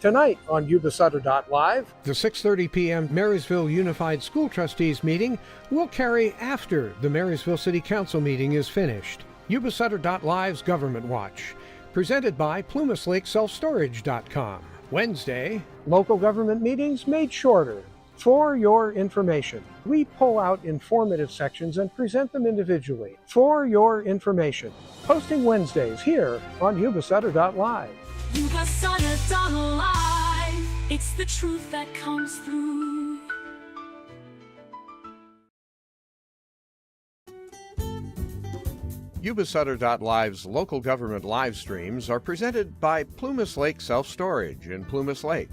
Tonight on Yuba-Sutter.live, the 6:30 p.m. Marysville Unified School Trustees meeting will carry after the Marysville City Council meeting is finished. Yuba-Sutter.live's Government Watch, presented by PlumasLakeSelfStorage.com. Wednesday, local government meetings made shorter. For your information, we pull out informative sections and present them individually. For your information, posting Wednesdays here on Yuba-Sutter.live. Yuba-Sutter.live, it's the truth that comes through. Yuba-Sutter.live's local government live streams are presented by Plumas Lake Self-Storage in Plumas Lake,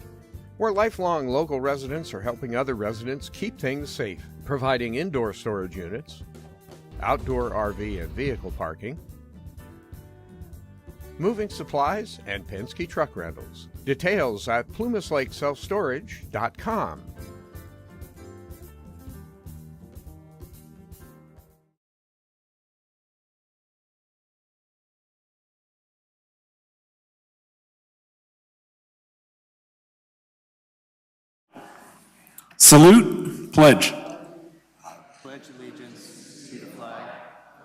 where lifelong local residents are helping other residents keep things safe, providing indoor storage units, outdoor RV and vehicle parking, moving supplies, and Penske truck rentals. Details at PlumasLakeSelfStorage.com. Salute, pledge. Pledge allegiance to the flag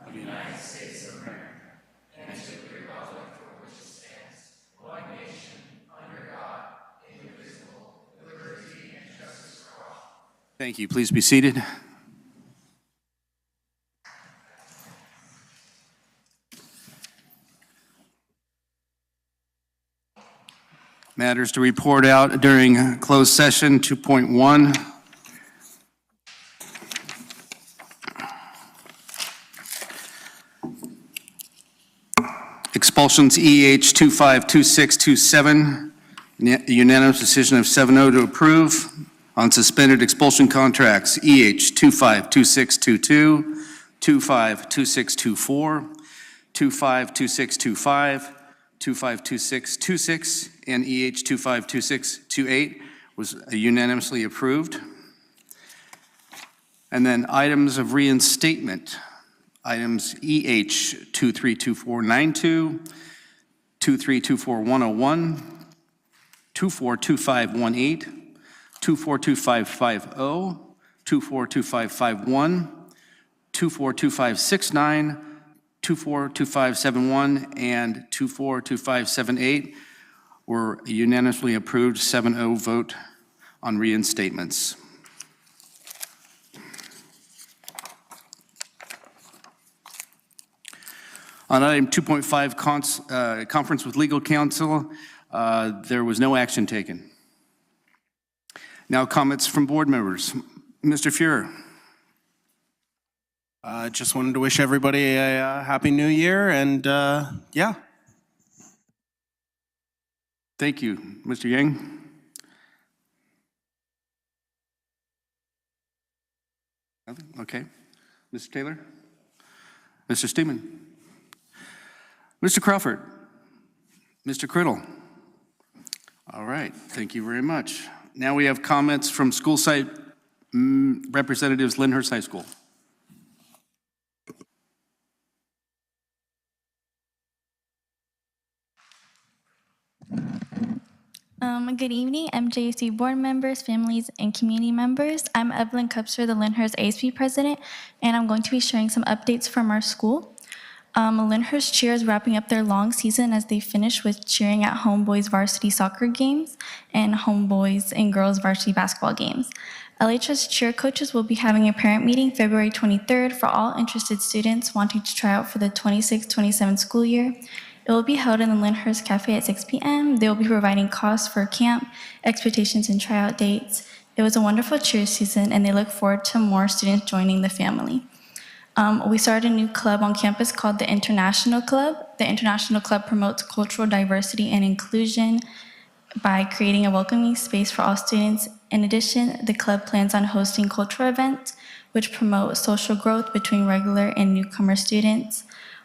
of the United States of America and to the republic for which it stands, one nation, under God, indivisible, with liberty and justice for all. Thank you. Please be seated. Matters to report out during closed session 2.1. Expulsions EH 252627, unanimous decision of 7-0 to approve. On suspended expulsion contracts EH 252622, 252624, 252625, 252626, and EH 252628 was unanimously approved. And then items of reinstatement. Items EH 232492, 2324-101, 242518, 242550, 242551, 242569, 242571, and 242578 were unanimously approved, 7-0 vote on reinstatements. On item 2.5, conference with legal counsel, there was no action taken. Now comments from board members. Mr. Fuhrer. Just wanted to wish everybody a happy new year, and yeah. Thank you. Mr. Yang. Okay. Mr. Taylor. Mr. Steeman. Mr. Crawford. Mr. Criddle. All right, thank you very much. Now we have comments from school site representatives, LINDHURST High School. Good evening, MJC board members, families, and community members. I'm Evelyn Kupster, the LINDHURST ASB president, and I'm going to be sharing some updates from our school. LINDHURST cheer is wrapping up their long season as they finish with cheering at homeboys varsity soccer games and homeboys and girls varsity basketball games. LHS cheer coaches will be having a parent meeting February 23rd for all interested students wanting to try out for the 26-27 school year. It will be held in the LINDHURST Cafe at 6 p.m. They will be providing costs for camp, expectations, and tryout dates. It was a wonderful cheer season, and they look forward to more students joining the family. We started a new club on campus called the International Club. The International Club promotes cultural diversity and inclusion by creating a welcoming space for all students. In addition, the club plans on hosting cultural events which promote social growth between regular and newcomer students.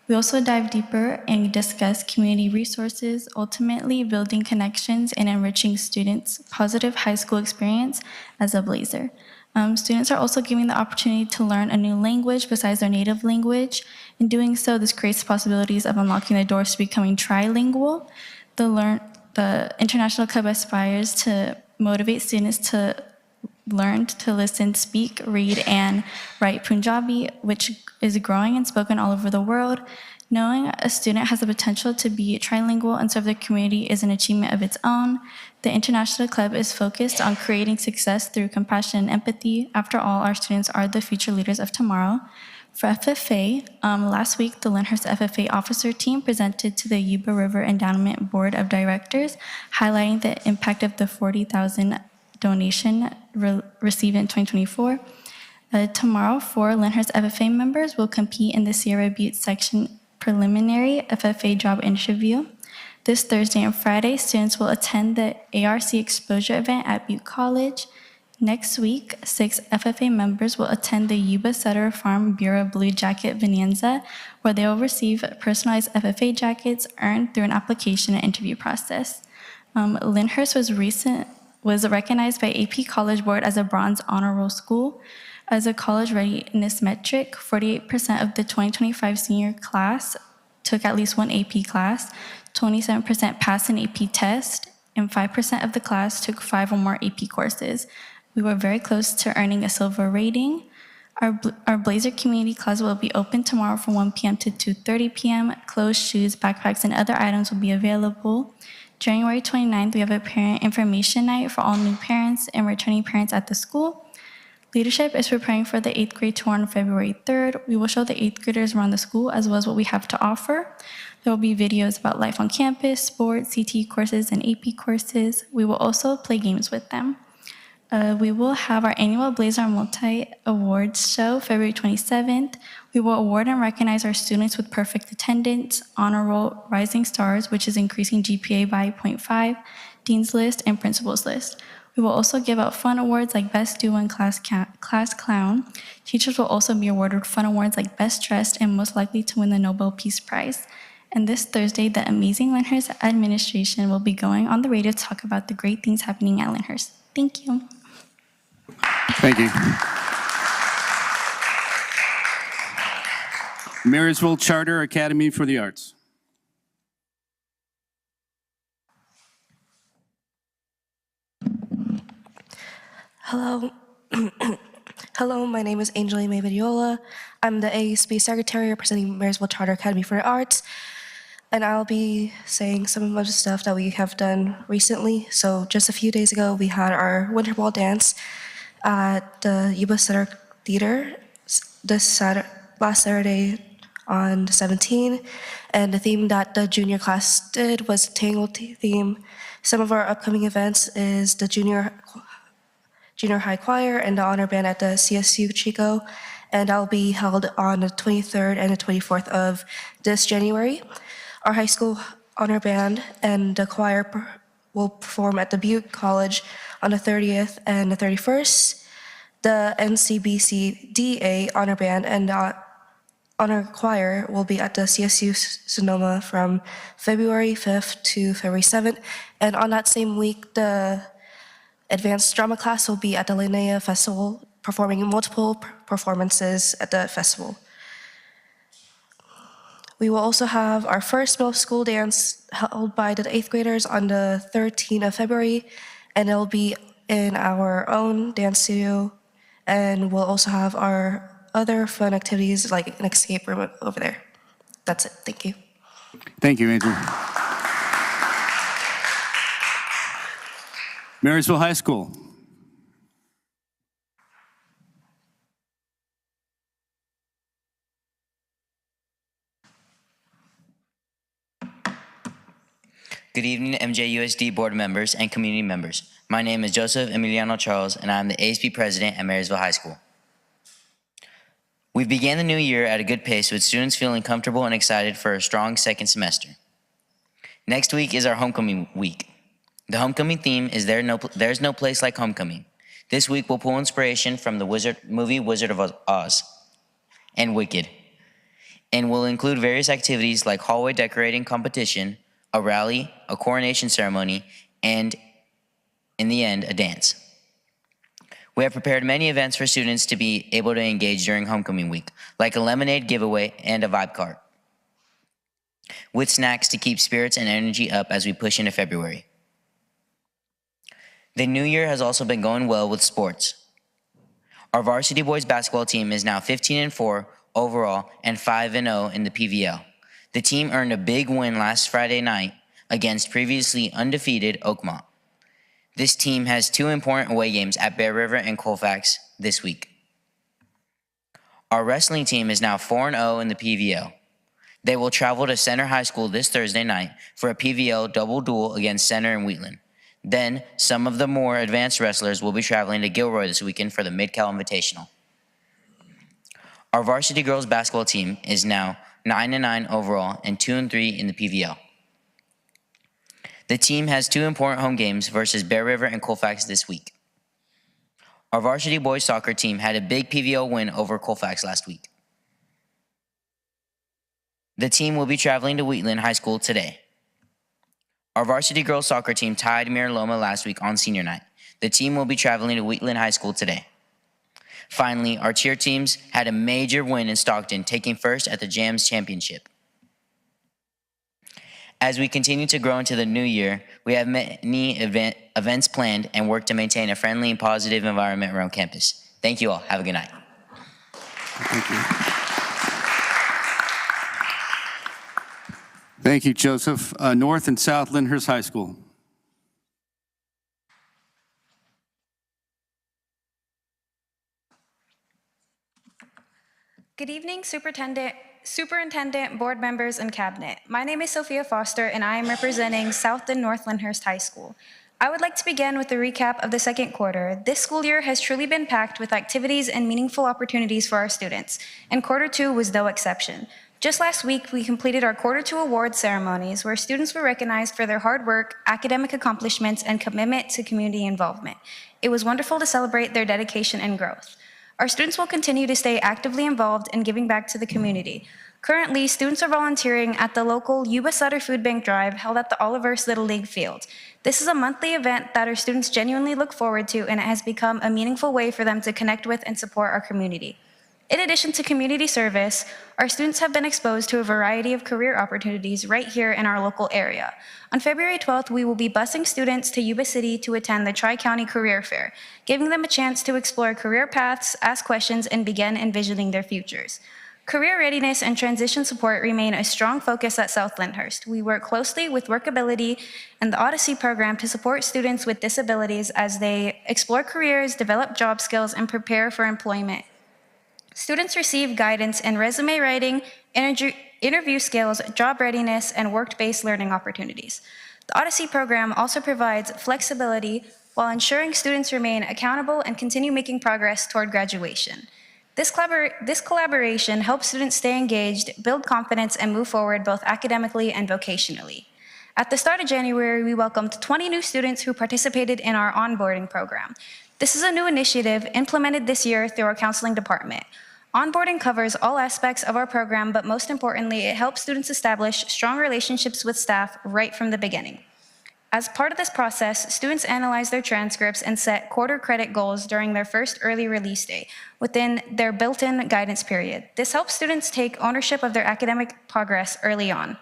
We also dive deeper and discuss community resources, ultimately building connections and enriching students' positive high school experience as a Blazer. Students are also given the opportunity to learn a new language besides their native language. In doing so, this creates possibilities of unlocking the doors to becoming trilingual. The the International Club aspires to motivate students to learn to listen, speak, read, and write Punjabi, which is growing and spoken all over the world. Knowing a student has the potential to be trilingual and serve the community is an achievement of its own. The International Club is focused on creating success through compassion and empathy. After all, our students are the future leaders of tomorrow. For FFA, last week, the LINDHURST FFA officer team presented to the Yuba River Endowment Board of Directors, highlighting the impact of the $40,000 donation received in 2024. Tomorrow, 4 LINDHURST FFA members will compete in the Sierra Butte section preliminary FFA job interview. This Thursday and Friday, students will attend the ARC exposure event at Butte College. Next week, 6 FFA members will attend the Yuba-Sutter Farm Bureau Blue Jacket Bonanza, where they will receive personalized FFA jackets earned through an application and interview process. LINDHURST was recognized by AP College Board as a Bronze Honor Roll school. As a college readiness metric, 48% of the 2025 senior class took at least one AP class, 27% passed an AP test, and 5% of the class took 5 or more AP courses. We were very close to earning a silver rating. Our Blazer Community Class will be open tomorrow from 1 p.m. to 2:30 p.m. Clothes, shoes, backpacks, and other items will be available. January 29th, we have a parent information night for all new parents and returning parents at the school. Leadership is preparing for the 8th grade tour on February 3rd. We will show the 8th graders around the school as well as what we have to offer. There will be videos about life on campus, sports, CTE courses, and AP courses. We will also play games with them. We will have our annual Blazer Multi-Awards show February 27th. We will award and recognize our students with perfect attendance, honor roll, rising stars, which is increasing GPA by 0.5, Dean's List, and Principal's List. We will also give out fun awards like Best Duo and Class Clown. Teachers will also be awarded fun awards like Best Dressed and most likely to win the Nobel Peace Prize. And this Thursday, the amazing LINDHURST administration will be going on the radio to talk about the great things happening at LINDHURST. Thank you. Thank you. Marysville Charter Academy for the Arts. Hello. Hello, my name is Angeline May-Vidiola. I'm the ASB Secretary representing Marysville Charter Academy for the Arts, and I'll be saying some of the stuff that we have done recently. So just a few days ago, we had our Winter Ball dance at the Yuba-Sutter Theater last Saturday on the 17th, and the theme that the junior class did was Tango theme. Some of our upcoming events is the junior high choir and the honor band at the CSU Chico, and that'll be held on the 23rd and the 24th of this January. Our high school honor band and the choir will perform at the Butte College on the 30th and the 31st. The NCBC-DA honor band and honor choir will be at the CSU Sonoma from February 5th to February 7th. And on that same week, the advanced drama class will be at the Linnea Festival, performing multiple performances at the festival. We will also have our first middle school dance held by the 8th graders on the 13th of February, and it'll be in our own dance studio, and we'll also have our other fun activities like an escape room over there. That's it. Thank you. Thank you, Angel. Marysville High School. Good evening, MJUSD board members and community members. My name is Joseph Emiliano Charles, and I'm the ASB president at Marysville High School. We began the new year at a good pace with students feeling comfortable and excited for a strong second semester. Next week is our homecoming week. The homecoming theme is There's No Place Like Homecoming. This week we'll pull inspiration from the movie Wizard of Oz and Wicked, and will include various activities like hallway decorating competition, a rally, a coronation ceremony, and in the end, a dance. We have prepared many events for students to be able to engage during homecoming week, like a lemonade giveaway and a vibe cart. with snacks to keep spirits and energy up as we push into February. The new year has also been going well with sports. Our varsity boys basketball team is now 15-4 overall and 5-0 in the PVL. The team earned a big win last Friday night against previously undefeated Oakmont. This team has 2 important away games at Bear River and Colfax this week. Our wrestling team is now 4-0 in the PVL. They will travel to Center High School this Thursday night for a PVL double duel against Center and Wheatland. Then, some of the more advanced wrestlers will be traveling to Gilroy this weekend for the Mid-Cal Invitational. Our varsity girls basketball team is now 9-9 overall and 2-3 in the PVL. The team has 2 important home games versus Bear River and Colfax this week. Our varsity boys soccer team had a big PVL win over Colfax last week. The team will be traveling to Wheatland High School today. Our varsity girls soccer team tied Mira Loma last week on senior night. The team will be traveling to Wheatland High School today. Finally, our cheer teams had a major win in Stockton, taking first at the JAMS Championship. As we continue to grow into the new year, we have many events planned and work to maintain a friendly and positive environment around campus. Thank you all. Have a good night. Thank you. Thank you, Joseph. North and South Lyndhurst High School. Good evening, Superintendent, board members, and cabinet. My name is Sophia Foster, and I am representing South and North Lyndhurst High School. I would like to begin with a recap of the second quarter. This school year has truly been packed with activities and meaningful opportunities for our students, and quarter 2 was no exception. Just last week, we completed our quarter 2 awards ceremonies where students were recognized for their hard work, academic accomplishments, and commitment to community involvement. It was wonderful to celebrate their dedication and growth. Our students will continue to stay actively involved in giving back to the community. Currently, students are volunteering at the local Yuba-Sutter Food Bank Drive held at the Olivehurst Little League Field. This is a monthly event that our students genuinely look forward to, and it has become a meaningful way for them to connect with and support our community. In addition to community service, our students have been exposed to a variety of career opportunities right here in our local area. On February 12th, we will be busing students to Yuba City to attend the Tri-County Career Fair, giving them a chance to explore career paths, ask questions, and begin envisioning their futures. Career readiness and transition support remain a strong focus at South Lyndhurst. We work closely with Workability and the Odyssey program to support students with disabilities as they explore careers, develop job skills, and prepare for employment. Students receive guidance in resume writing, interview skills, job readiness, and work-based learning opportunities. The Odyssey program also provides flexibility while ensuring students remain accountable and continue making progress toward graduation. This collaboration helps students stay engaged, build confidence, and move forward both academically and vocationally. At the start of January, we welcomed 20 new students who participated in our onboarding program. This is a new initiative implemented this year through our counseling department. Onboarding covers all aspects of our program, but most importantly, it helps students establish strong relationships with staff right from the beginning. As part of this process, students analyze their transcripts and set quarter credit goals during their first early release day within their built-in guidance period. This helps students take ownership of their academic progress early on.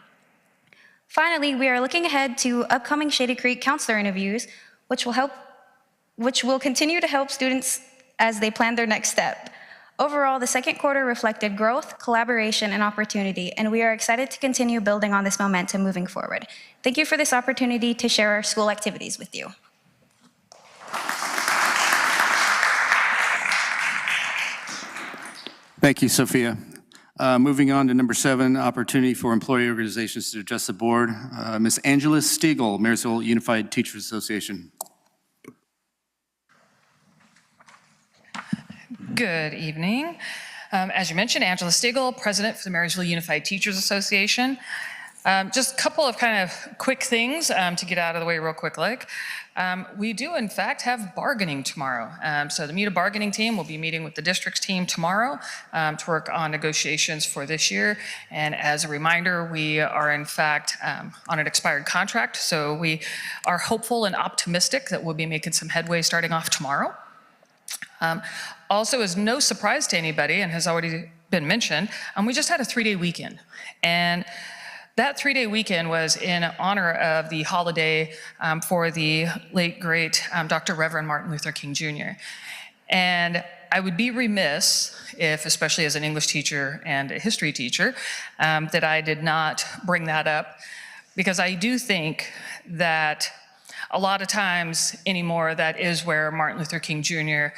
Finally, we are looking ahead to upcoming Shady Creek counselor interviews, which will continue to help students as they plan their next step. Overall, the second quarter reflected growth, collaboration, and opportunity, and we are excited to continue building on this momentum moving forward. Thank you for this opportunity to share our school activities with you. Thank you, Sophia. Moving on to number 7, opportunity for employee organizations to address the board. Ms. Angela Stiegel, Marysville Unified Teachers Association. Good evening. As you mentioned, Angela Stiegel, President for the Marysville Unified Teachers Association. Just a couple of kind of quick things to get out of the way real quick. We do, in fact, have bargaining tomorrow. So the MUTA bargaining team will be meeting with the district's team tomorrow to work on negotiations for this year. And as a reminder, we are, in fact, on an expired contract. So we are hopeful and optimistic that we'll be making some headway starting off tomorrow. Also, as no surprise to anybody, and has already been mentioned, we just had a 3-day weekend. And That 3-day weekend was in honor of the holiday for the late, great Dr. Reverend Martin Luther King Jr. And I would be remiss if, especially as an English teacher and a history teacher, that I did not bring that up, because I do think that a lot of times anymore, that is where Martin Luther King Jr.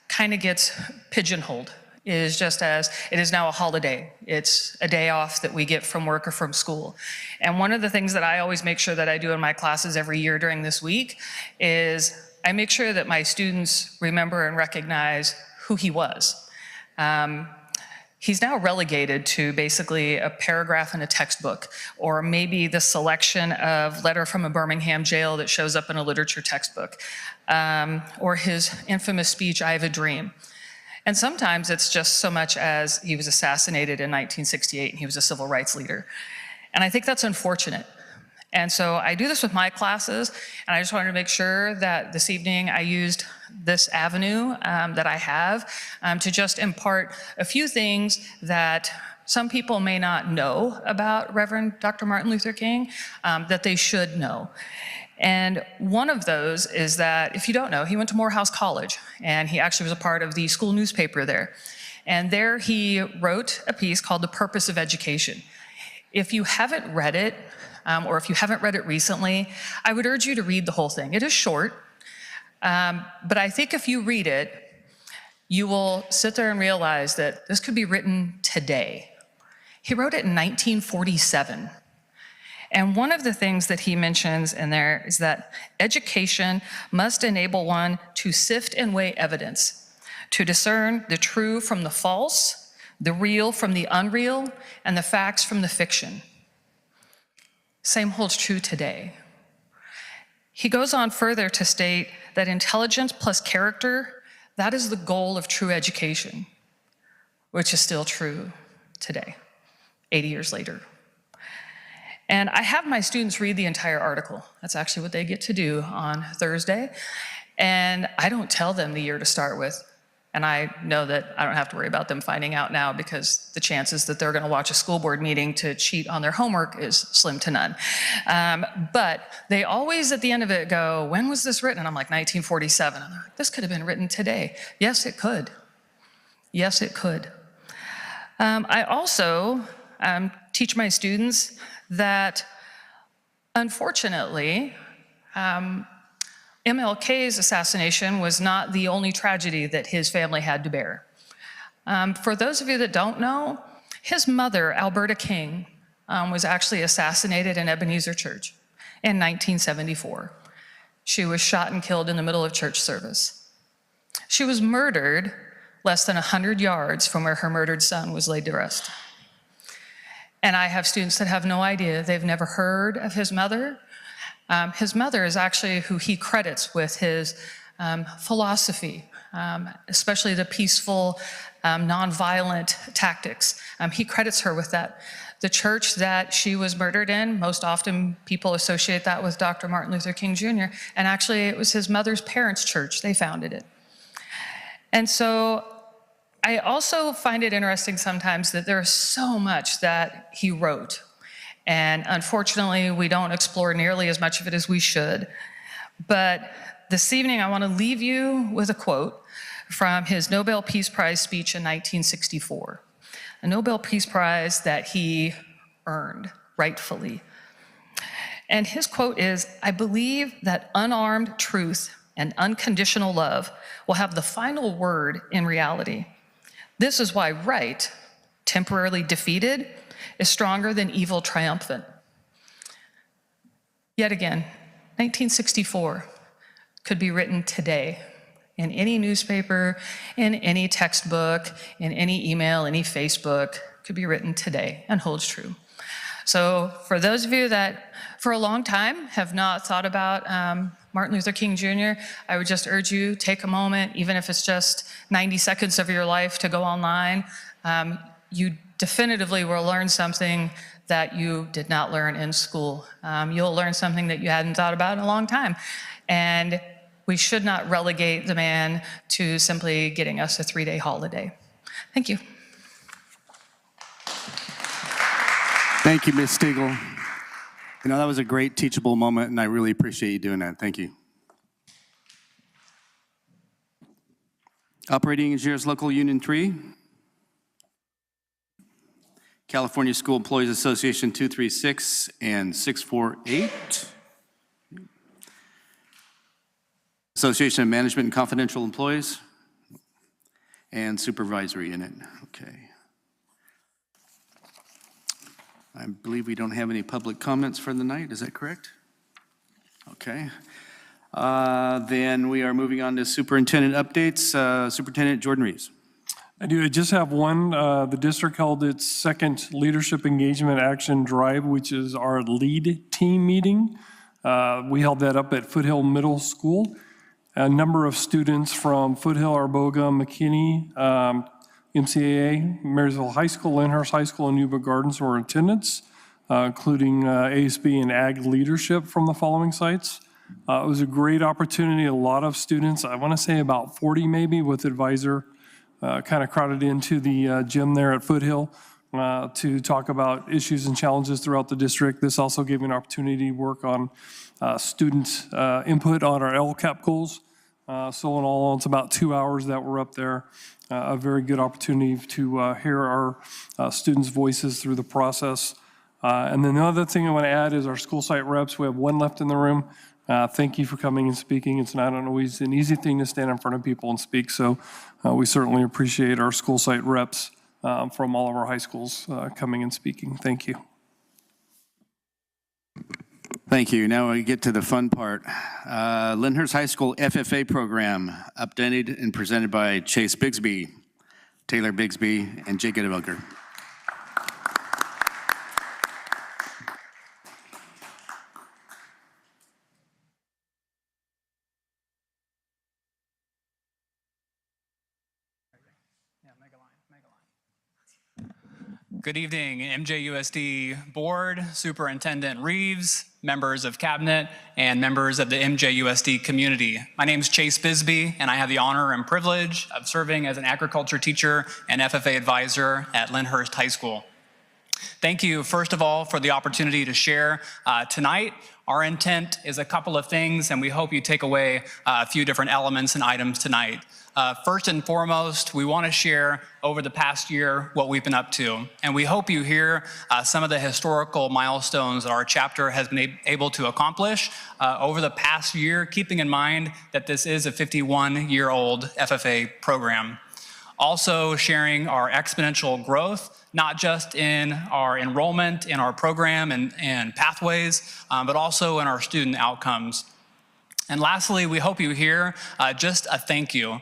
Kind of gets pigeonholed, is just as it is now a holiday. It's a day off that we get from work or from school. And one of the things that I always make sure that I do in my classes every year during this week is I make sure that my students remember and recognize who he was. He's now relegated to basically a paragraph in a textbook, or maybe the selection of letter from a Birmingham jail that shows up in a literature textbook, or his infamous speech, "I have a dream." And sometimes it's just so much as he was assassinated in 1968 and he was a civil rights leader. And I think that's unfortunate. And so I do this with my classes, and I just wanted to make sure that this evening I used this avenue that I have to just impart a few things that some people may not know about Reverend Dr. Martin Luther King that they should know. And one of those is that, if you don't know, he went to Morehouse College, and he actually was a part of the school newspaper there. And there he wrote a piece called The Purpose of Education. If you haven't read it, or if you haven't read it recently, I would urge you to read the whole thing. It is short, but I think if you read it, you will sit there and realize that this could be written today. He wrote it in 1947. And one of the things that he mentions in there is that education must enable one to sift and weigh evidence, to discern the true from the false, the real from the unreal, and the facts from the fiction. Same holds true today. He goes on further to state that intelligence plus character, that is the goal of true education, which is still true today, 80 years later. And I have my students read the entire article. That's actually what they get to do on Thursday. And I don't tell them the year to start with. And I know that I don't have to worry about them finding out now, because the chances that they're going to watch a school board meeting to cheat on their homework is slim to none. But they always, at the end of it, go, "When was this written?" And I'm like, 1947. And they're like, "This could have been written today." Yes, it could. Yes, it could. I also teach my students that, unfortunately, MLK's assassination was not the only tragedy that his family had to bear. For those of you that don't know, his mother, Alberta King, was actually assassinated in Ebenezer Church in 1974. She was shot and killed in the middle of church service. She was murdered less than 100 yards from where her murdered son was laid to rest. And I have students that have no idea. They've never heard of his mother. His mother is actually who he credits with his philosophy, especially the peaceful, nonviolent tactics. He credits her with that. The church that she was murdered in, most often people associate that with Dr. Martin Luther King Jr., and actually it was his mother's parents' church. They founded it. And so I also find it interesting sometimes that there's so much that he wrote. And unfortunately, we don't explore nearly as much of it as we should. But this evening, I want to leave you with a quote from his Nobel Peace Prize speech in 1964, a Nobel Peace Prize that he earned rightfully. And his quote is, "I believe that unarmed truth and unconditional love will have the final word in reality. This is why right, temporarily defeated, is stronger than evil triumphant." Yet again, 1964 could be written today in any newspaper, in any textbook, in any email, any Facebook, could be written today and holds true. So for those of you that for a long time have not thought about Martin Luther King Jr., I would just urge you, take a moment, even if it's just 90 seconds of your life, to go online. You definitively will learn something that you did not learn in school. You'll learn something that you hadn't thought about in a long time. And we should not relegate the man to simply getting us a 3-day holiday. Thank you. Thank you, Ms. Stiegel. You know, that was a great teachable moment, and I really appreciate you doing that. Thank you. Operating Engineers Local Union 3. California School Employees Association 236 and 648. Association of Management and Confidential Employees. And Supervisory Unit. Okay. I believe we don't have any public comments for the night. Is that correct? Okay. Then we are moving on to superintendent updates. Superintendent Jordan Reeves. I do. I just have one. The district held its second Leadership Engagement Action Drive, which is our lead team meeting. We held that up at Foothill Middle School. A number of students from Foothill, Arboga, McKinney, MCAA, Marysville High School, Lyndhurst High School, and Yuba Gardens were in attendance, including ASB and Ag leadership from the following sites. It was a great opportunity. A lot of students, I want to say about 40 maybe, with advisor kind of crowded into the gym there at Foothill to talk about issues and challenges throughout the district. This also gave me an opportunity to work on student input on our LCAP goals. So in all, it's about 2 hours that we're up there. A very good opportunity to hear our students' voices through the process. And then the other thing I want to add is our school site reps. We have one left in the room. Thank you for coming and speaking. It's not always an easy thing to stand in front of people and speak, so we certainly appreciate our school site reps from all of our high schools coming and speaking. Thank you. Thank you. Now we get to the fun part. Lyndhurst High School FFA program, updated and presented by Chase Bigsby, Taylor Bigsby, and Jake Edevelker. Good evening, MJUSD Board, Superintendent Reeves, members of Cabinet, and members of the MJUSD community. My name is Chase Bisbee, and I have the honor and privilege of serving as an agriculture teacher and FFA advisor at Lyndhurst High School. Thank you, first of all, for the opportunity to share tonight. Our intent is a couple of things, and we hope you take away a few different elements and items tonight. First and foremost, we want to share over the past year what we've been up to. And we hope you hear some of the historical milestones that our chapter has been able to accomplish over the past year, keeping in mind that this is a 51-year-old FFA program. Also sharing our exponential growth, not just in our enrollment in our program and pathways, but also in our student outcomes. And lastly, we hope you hear just a thank you.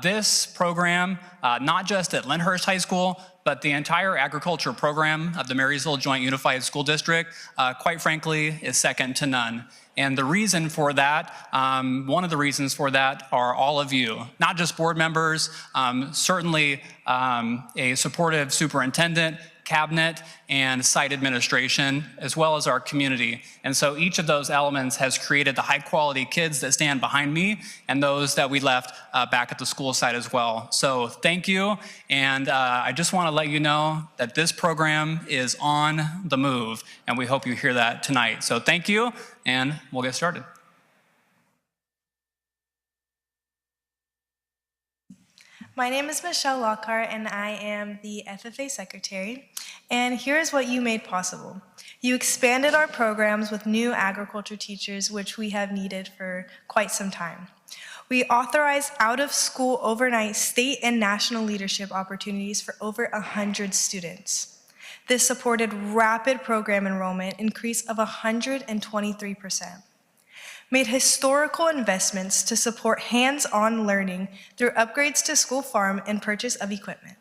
This program, not just at Lyndhurst High School, but the entire agriculture program of the Marysville Joint Unified School District, quite frankly, is second to none. And the reason for that, one of the reasons for that are all of you, not just board members, certainly a supportive superintendent, cabinet, and site administration, as well as our community. And so each of those elements has created the high quality kids that stand behind me and those that we left back at the school site as well. So thank you. And I just want to let you know that this program is on the move, and we hope you hear that tonight. So thank you, and we'll get started. My name is Michelle Lockhart, and I am the FFA Secretary. And here's what you made possible. You expanded our programs with new agriculture teachers, which we have needed for quite some time. We authorized out-of-school overnight state and national leadership opportunities for over 100 students. This supported rapid program enrollment increase of 123%. Made historical investments to support hands-on learning through upgrades to school farm and purchase of equipment.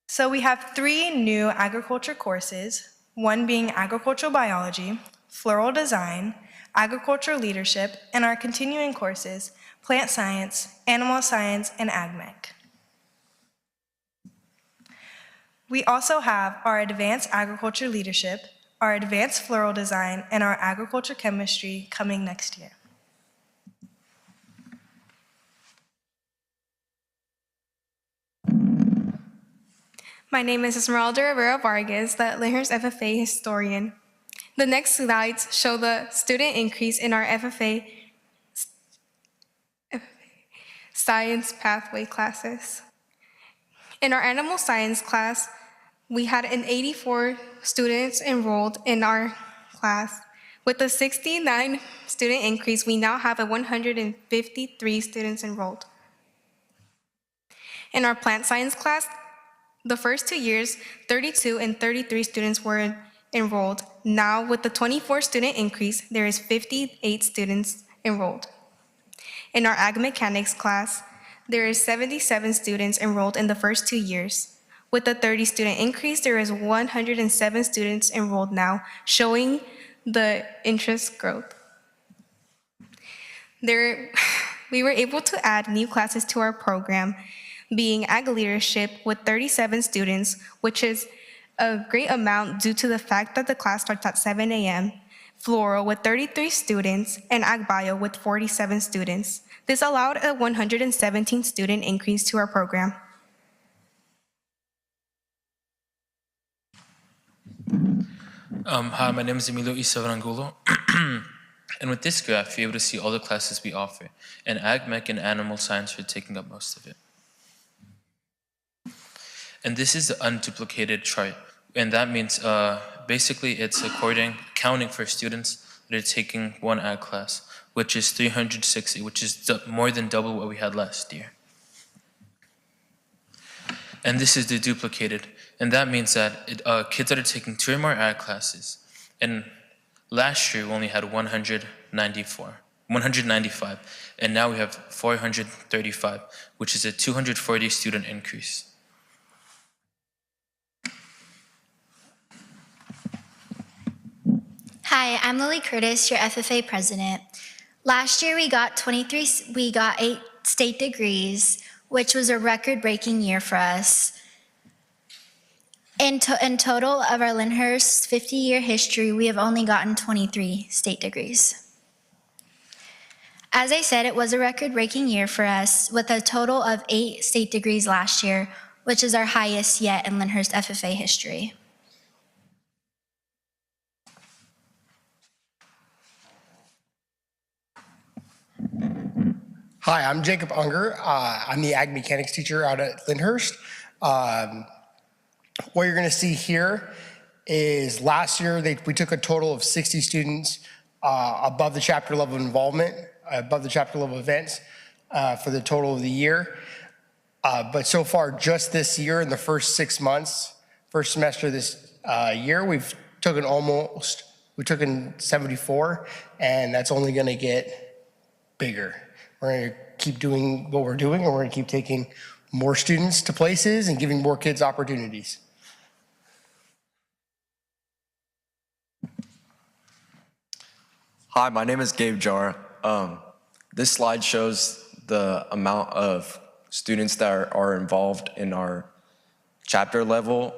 So we have 3 new agriculture courses, one being agricultural biology, floral design, agriculture leadership, and our continuing courses, plant science, animal science, and AgMech. We also have our advanced agriculture leadership, our advanced floral design, and our agriculture chemistry coming next year. My name is Esmeralda Rivera Vargas, the Lyndhurst FFA historian. The next slides show the student increase in our FFA science pathway classes. In our animal science class, we had 84 students enrolled in our class. With a 69 student increase, we now have 153 students enrolled. In our plant science class, the first 2 years, 32 and 33 students were enrolled. Now, with the 24 student increase, there is 58 students enrolled. In our ag mechanics class, there is 77 students enrolled in the first 2 years. With the 30 student increase, there is 107 students enrolled now, showing the interest growth. We were able to add new classes to our program, being ag leadership with 37 students, which is a great amount due to the fact that the class starts at 7 a.m., floral with 33 students, and ag bio with 47 students. This allowed a 117 student increase to our program. Hi, my name is Emilio Isavarangulo. And with this graph, you're able to see all the classes we offer. And ag, mech, and animal science are taking up most of it. And this is the unduplicated chart. And that means basically it's counting for students that are taking one ag class, which is 360, which is more than double what we had last year. And this is the duplicated. And that means that kids that are taking 2 or more ag classes, and last year we only had 195, and now we have 435, which is a 240 student increase. Hi, I'm Lily Curtis, your FFA president. Last year we got 8 state degrees, which was a record-breaking year for us. In total of our Lyndhurst 50-year history, we have only gotten 23 state degrees. As I said, it was a record-breaking year for us with a total of 8 state degrees last year, which is our highest yet in Lyndhurst FFA history. Hi, I'm Jacob Unger. I'm the ag mechanics teacher out at Lyndhurst. What you're going to see here is last year we took a total of 60 students above the chapter level involvement, above the chapter level events for the total of the year. But so far, just this year, in the first 6 months, first semester this year, we've taken 74, and that's only going to get bigger. We're going to keep doing what we're doing, and we're going to keep taking more students to places and giving more kids opportunities. Hi, my name is Gabe Jar. This slide shows the amount of students that are involved in our chapter level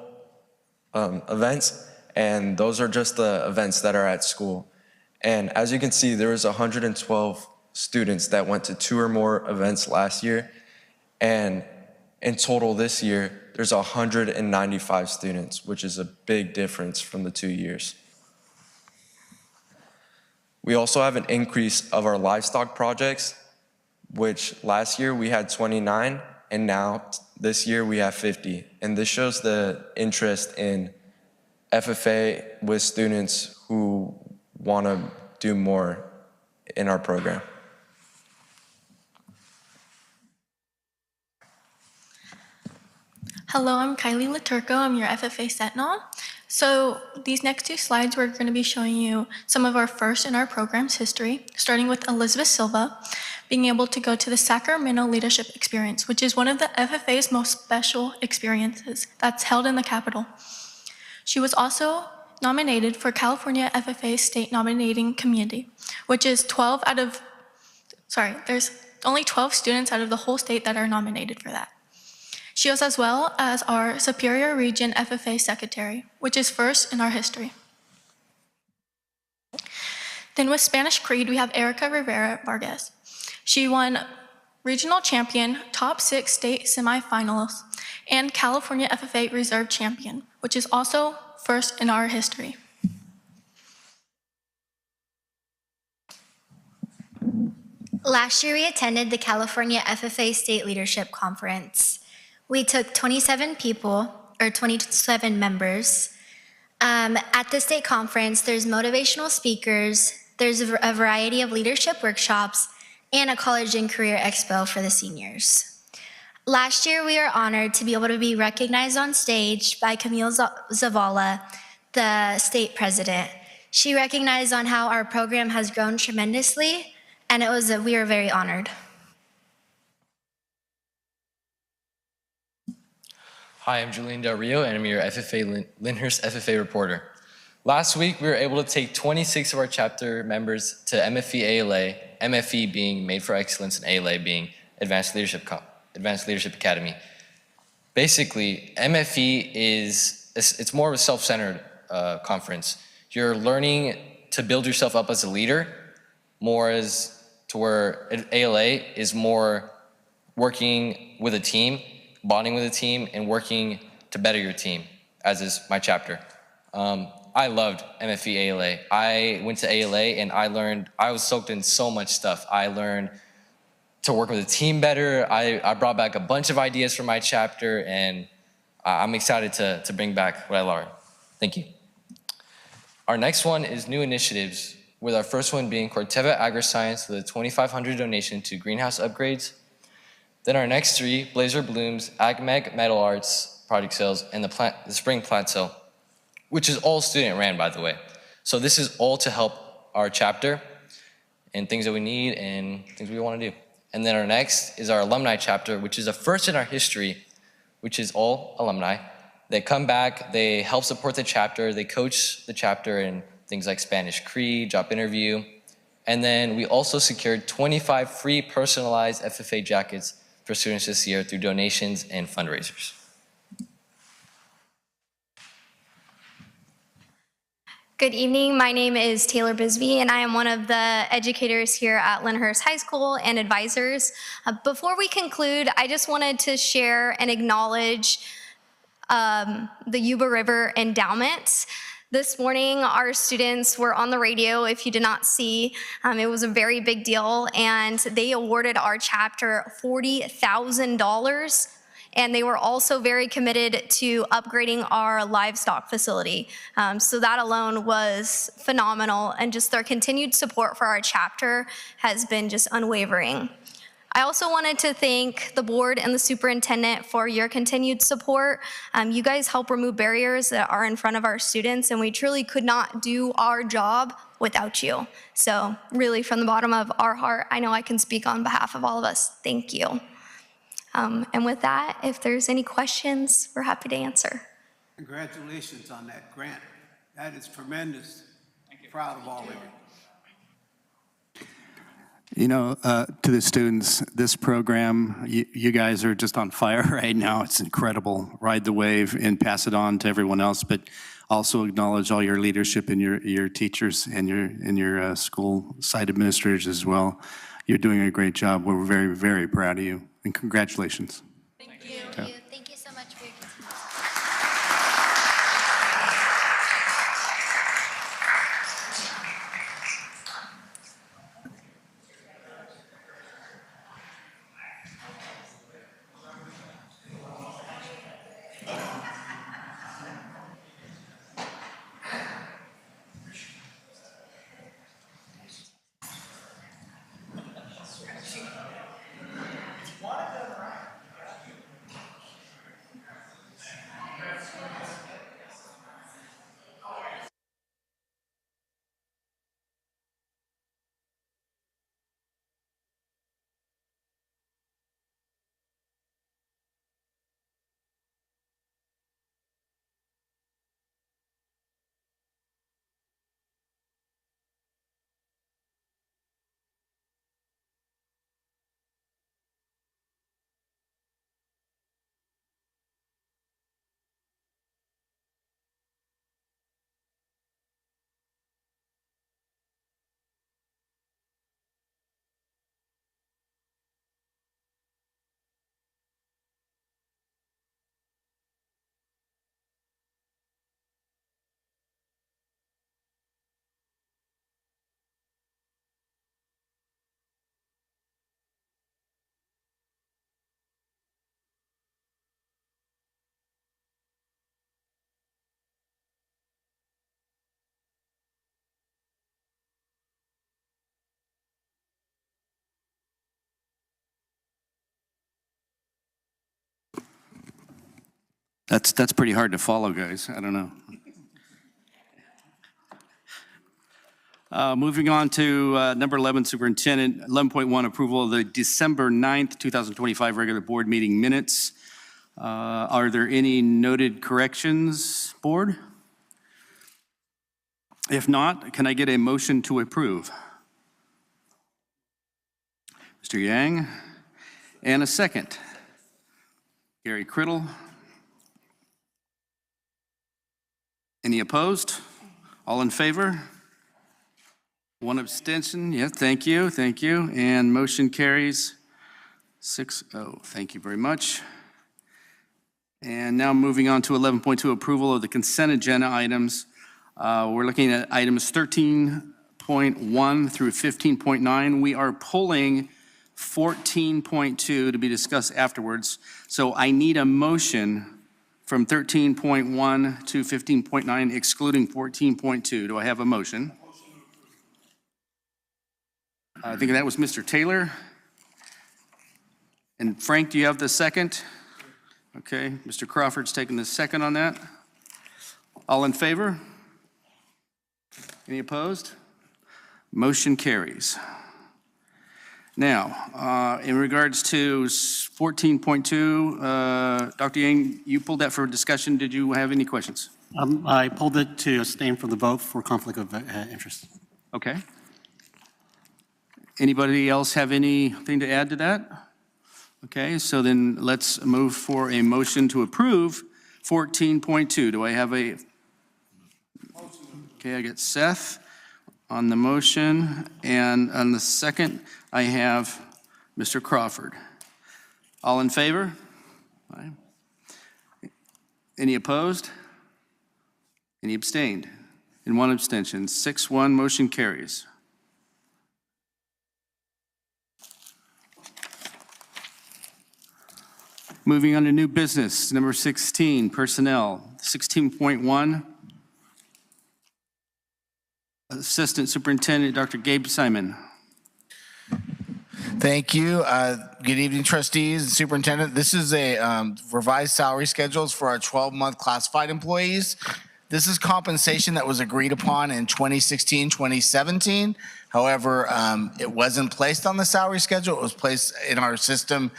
events, and those are just the events that are at school. And as you can see, there was 112 students that went to 2 or more events last year, and in total this year, there's 195 students, which is a big difference from the 2 years. We also have an increase of our livestock projects, which last year we had 29, and now this year we have 50. And this shows the interest in FFA with students who want to do more in our program. Hello, I'm Kylie Laturco. I'm your FFA Sentinel. So these next 2 slides, we're going to be showing you some of our first in our program's history, starting with Elizabeth Silva, being able to go to the Sacramento Leadership Experience, which is one of the FFA's most special experiences that's held in the Capitol. She was also nominated for California FFA State Nominating Committee, which is there's only 12 students out of the whole state that are nominated for that. She was as well as our Superior Region FFA Secretary, which is first in our history. Then with Spanish Creed, we have Erica Rivera Vargas. She won regional champion, top 6 state semifinalist, and California FFA reserve champion, which is also first in our history. Last year, we attended the California FFA State Leadership Conference. We took 27 people, or 27 members. At the state conference, there's motivational speakers, there's a variety of leadership workshops, and a college and career expo for the seniors. Last year, we were honored to be able to be recognized on stage by Camille Zavala, the state president. She recognized on how our program has grown tremendously, and we were very honored. Hi, I'm Julian Del Rio, and I'm your LINDHURST FFA reporter. Last week, we were able to take 26 of our chapter members to MFE ALA, MFE being Made for Excellence and ALA being Advanced Leadership Academy. Basically, MFE it's more of a self-centered conference. You're learning to build yourself up as a leader, more as to where ALA is more working with a team, bonding with a team, and working to better your team, as is my chapter. I loved MFE ALA. I went to ALA and I was soaked in so much stuff. I learned to work with a team better. I brought back a bunch of ideas from my chapter, and I'm excited to bring back what I learned. Thank you. Our next one is new initiatives, with our first one being Corteva AgriScience with a $2,500 donation to greenhouse upgrades. Then our next 3, Blazer Blooms, AgMeg Metal Arts product sales, and the spring plant sale, which is all student ran, by the way. So this is all to help our chapter and things that we need and things we want to do. And then our next is our alumni chapter, which is a first in our history, which is all alumni. They come back, they help support the chapter, they coach the chapter in things like Spanish Creed, job interview. And then we also secured 25 free personalized FFA jackets for students this year through donations and fundraisers. Good evening, my name is Taylor Bisbee and I am one of the educators here at Lyndhurst High School and advisors. Before we conclude, I just wanted to share and acknowledge the Yuba River Endowment. This morning, our students were on the radio, if you did not see. It was a very big deal, and they awarded our chapter $40,000, and they were also very committed to upgrading our livestock facility. So that alone was phenomenal, and just their continued support for our chapter has been just unwavering. I also wanted to thank the board and the superintendent for your continued support. You guys help remove barriers that are in front of our students, and we truly could not do our job without you. So really, from the bottom of our heart, I know I can speak on behalf of all of us. Thank you. And with that, if there's any questions, we're happy to answer. Congratulations on that grant. That is tremendous. Proud of all of you. You know, to the students, this program, you guys are just on fire right now. It's incredible. Ride the wave and pass it on to everyone else, but also acknowledge all your leadership and your teachers and your school site administrators as well. You're doing a great job. We're very, very proud of you, and congratulations. Thank you. Yeah. Thank you so much for your continued That's pretty hard to follow, guys. I don't know. Moving on to number 11, Superintendent. 11.1, approval of the December 9th, 2025 regular board meeting minutes. Are there any noted corrections, board? If not, can I get a motion to approve? Mr. Yang, and a second. Gary Criddle. Any opposed? All in favor? One abstention. Yeah, thank you, thank you. And motion carries 6-0. Thank you very much. And now moving on to 11.2, approval of the consent agenda items. We're looking at items 13.1 through 15.9. We are pulling 14.2 to be discussed afterwards. So I need a motion from 13.1 to 15.9, excluding 14.2. Do I have a motion? I think that was Mr. Taylor. And Frank, do you have the second? Okay, Mr. Crawford's taking the second on that. All in favor? Any opposed? Motion carries. Now, in regards to 14.2, Dr. Yang, you pulled that for discussion. Did you have any questions? I pulled it to abstain from the vote for conflict of interest. Okay. Anybody else have anything to add to that? Okay, so then let's move for a motion to approve 14.2. Do I have a? Okay, I get Seth on the motion, and on the second, I have Mr. Crawford. All in favor? Aye. Any opposed? Any abstained? And one abstention. 6-1, motion carries. Moving on to new business, number 16, personnel. 16.1, Assistant Superintendent Dr. Gabe Simon. Thank you. Good evening, trustees and superintendent. This is a revised salary schedules for our 12-month classified employees. This is compensation that was agreed upon in 2016, 2017. However, it wasn't placed on the salary schedule. It was placed in our system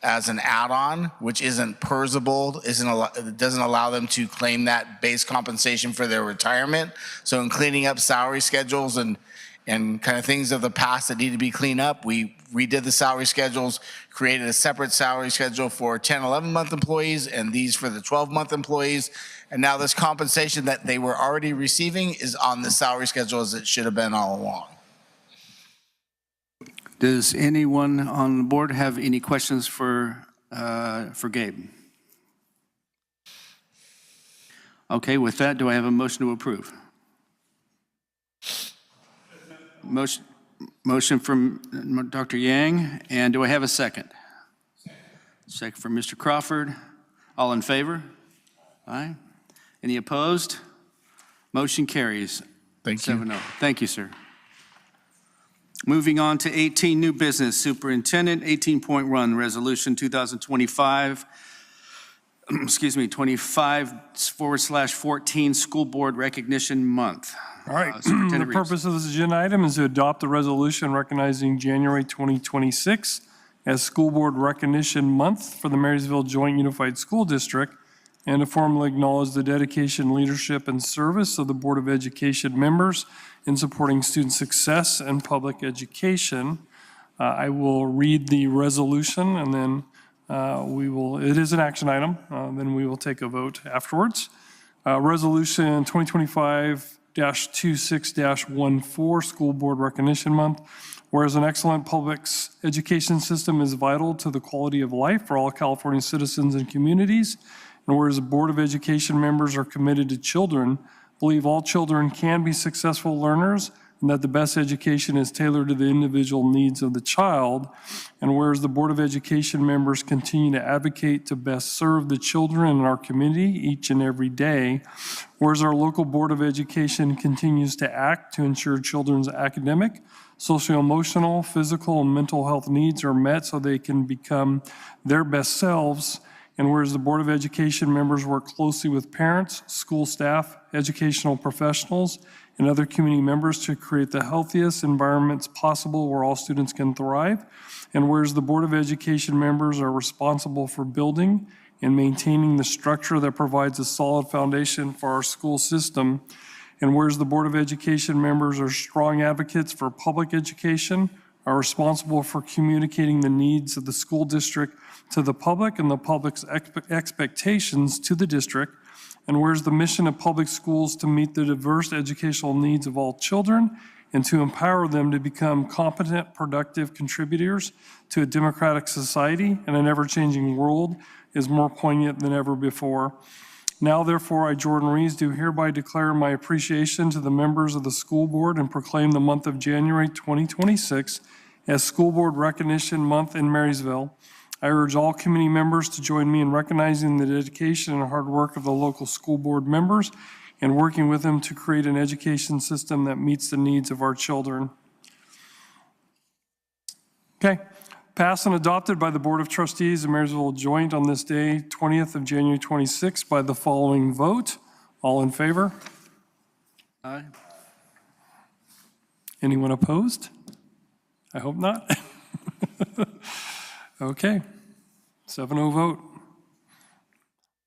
as an add-on, which isn't PERSable, it doesn't allow them to claim that base compensation for their retirement. So in cleaning up salary schedules and kind of things of the past that need to be cleaned up, we redid the salary schedules, created a separate salary schedule for 10, 11-month employees and these for the 12-month employees. And now this compensation that they were already receiving is on the salary schedule as it should have been all along. Does anyone on the board have any questions for Gabe? Okay, with that, do I have a motion to approve? Motion from Dr. Yang, and do I have a second? Second from Mr. Crawford. All in favor? Aye. Any opposed? Motion carries. Thank you. 7-0. Thank you, sir. /Moving on to 18, new business, Superintendent. 18.1, Resolution 2025, 25/14, School Board Recognition Month. All right, the purpose of this agenda item is to adopt a resolution recognizing January 2026 as School Board Recognition Month for the Marysville Joint Unified School District, and to formally acknowledge the dedication, leadership, and service of the Board of Education members in supporting student success and public education. I will read the resolution, and then it is an action item, then we will take a vote afterwards. Resolution 2025-26-14, School Board Recognition Month. Whereas an excellent public education system is vital to the quality of life for all California citizens and communities, and whereas the Board of Education members are committed to children, believe all children can be successful learners, and that the best education is tailored to the individual needs of the child, and whereas the Board of Education members continue to advocate to best serve the children in our community each and every day, whereas our local Board of Education continues to act to ensure children's academic, socio-emotional, physical, and mental health needs are met so they can become their best selves, and whereas the Board of Education members work closely with parents, school staff, educational professionals, and other community members to create the healthiest environments possible where all students can thrive, and whereas the Board of Education members are responsible for building and maintaining the structure that provides a solid foundation for our school system, and whereas the Board of Education members are strong advocates for public education, are responsible for communicating the needs of the school district to the public and the public's expectations to the district, and whereas the mission of public schools to meet the diverse educational needs of all children and to empower them to become competent, productive contributors to a democratic society and an ever-changing world is more poignant than ever before. Now, therefore, I, Jordan Rees, do hereby declare my appreciation to the members of the school board and proclaim the month of January 2026 as School Board Recognition Month in Marysville. I urge all committee members to join me in recognizing the dedication and hard work of the local school board members and working with them to create an education system that meets the needs of our children. Okay. Passed and adopted by the Board of Trustees of Marysville Joint on this day, 20th of January 26, by the following vote. All in favor? Aye. Anyone opposed? I hope not. Okay, 7-0 vote.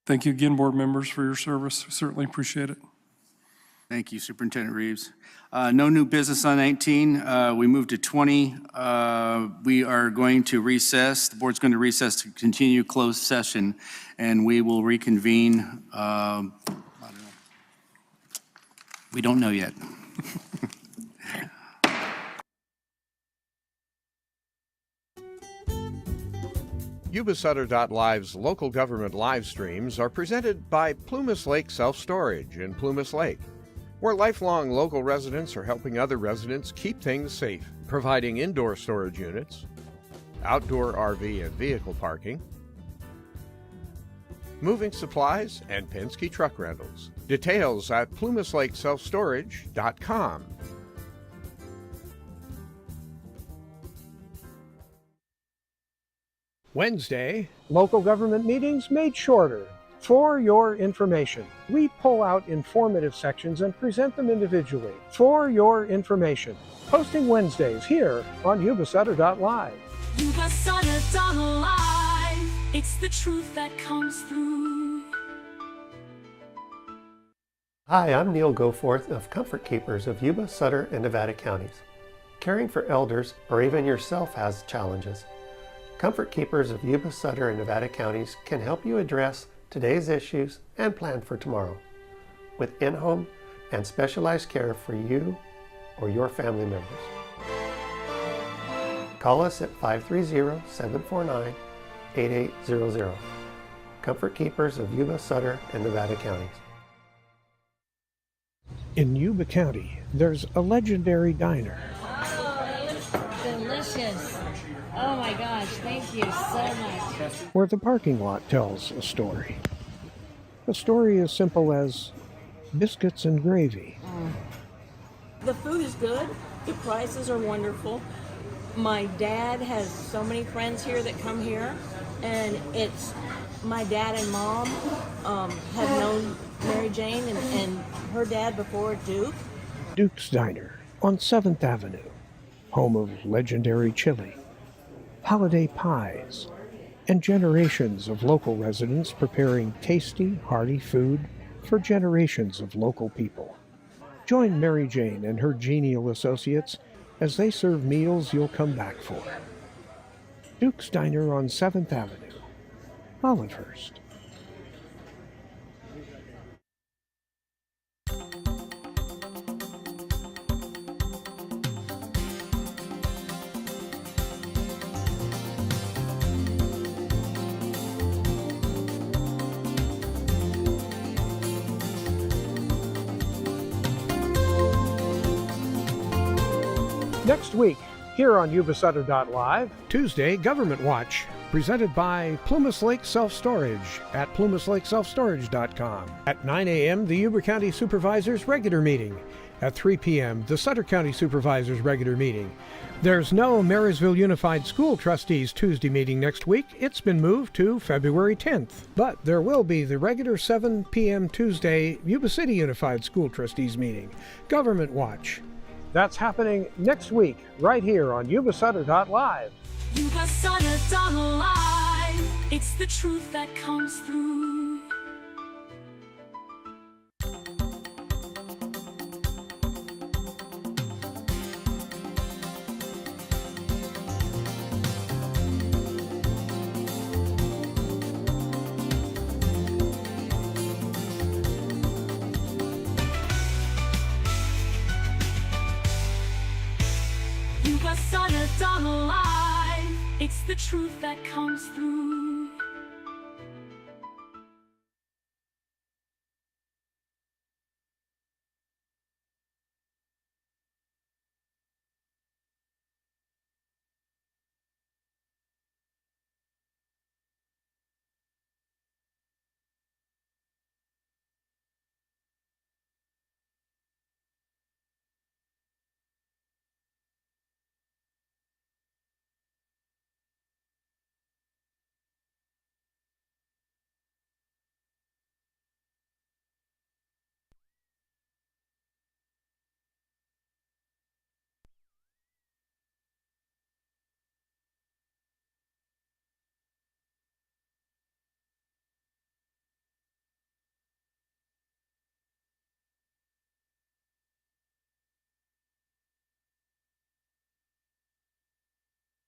Thank you again, board members, for your service. Certainly appreciate it. Thank you, Superintendent Reeves. No new business on 19. We moved to 20. We are going to recess. The board's going to recess to continue closed session, and we will reconvene. I don't know. We don't know yet. Yuba-Sutter.live's local government live streams are presented by Plumas Lake Self-Storage in Plumas Lake, where lifelong local residents are helping other residents keep things safe, providing indoor storage units, outdoor RV and vehicle parking, moving supplies, and Penske truck rentals. Details at plumaslakeselfstorage.com. Wednesday, local government meetings made shorter. For your information, we pull out informative sections and present them individually. For your information, posting Wednesdays here on Yuba-Sutter.live. Yuba-Sutter.live, it's the truth that comes through. Hi, I'm Neil Goforth of Comfort Keepers of Yuba, Sutter, and Nevada counties. Caring for elders or even yourself has challenges. Comfort Keepers of Yuba, Sutter, and Nevada counties can help you address today's issues and plan for tomorrow with in-home and specialized care for you or your family members. Call us at 530-749-8800. Comfort Keepers of Yuba, Sutter, and Nevada counties. In Yuba County, there's a legendary diner. Oh, it looks delicious. Oh my gosh, thank you so much. Where the parking lot tells a story. A story as simple as biscuits and gravy. The food is good. The prices are wonderful. My dad has so many friends here that come here, and it's my dad and mom have known Mary Jane and her dad before Duke. Duke's Diner on 7th Avenue, home of legendary chili, holiday pies, and generations of local residents preparing tasty, hearty food for generations of local people. Join Mary Jane and her genial associates as they serve meals you'll come back for. Duke's Diner on 7th Avenue, LINDHURST. Next week, here on Yuba-Sutter.live, Tuesday Government Watch, presented by Plumas Lake Self-Storage at plumaslakeselfstorage.com. At 9 a.m., the Yuba County Supervisor's regular meeting. at 3 p.m., the Sutter County Supervisors' regular meeting. There's no Marysville Unified School Trustees Tuesday meeting next week. It's been moved to February 10th. But there will be the regular 7 p.m. Tuesday Yuba City Unified School Trustees meeting, Government Watch. That's happening next week, right here on Yuba-Sutter.live. Yuba-Sutter.live. It's the truth that comes through. Yuba-Sutter.live. It's the truth that comes through.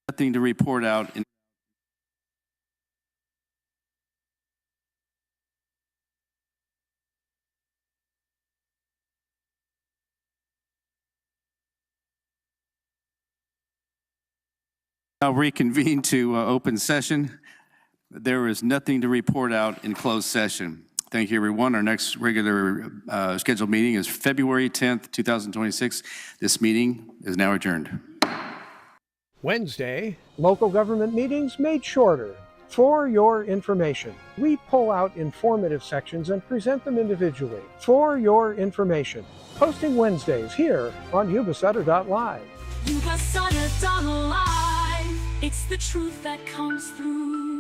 Nothing to report out. Now reconvene to open session. There is nothing to report out in closed session. Thank you, everyone. Our next regular scheduled meeting is February 10th, 2026. This meeting is now adjourned. Wednesday, local government meetings made shorter. For your information, we pull out informative sections and present them individually. For your information, posting Wednesdays here on Yuba-Sutter.live. Yuba-Sutter.live. It's the truth that comes through.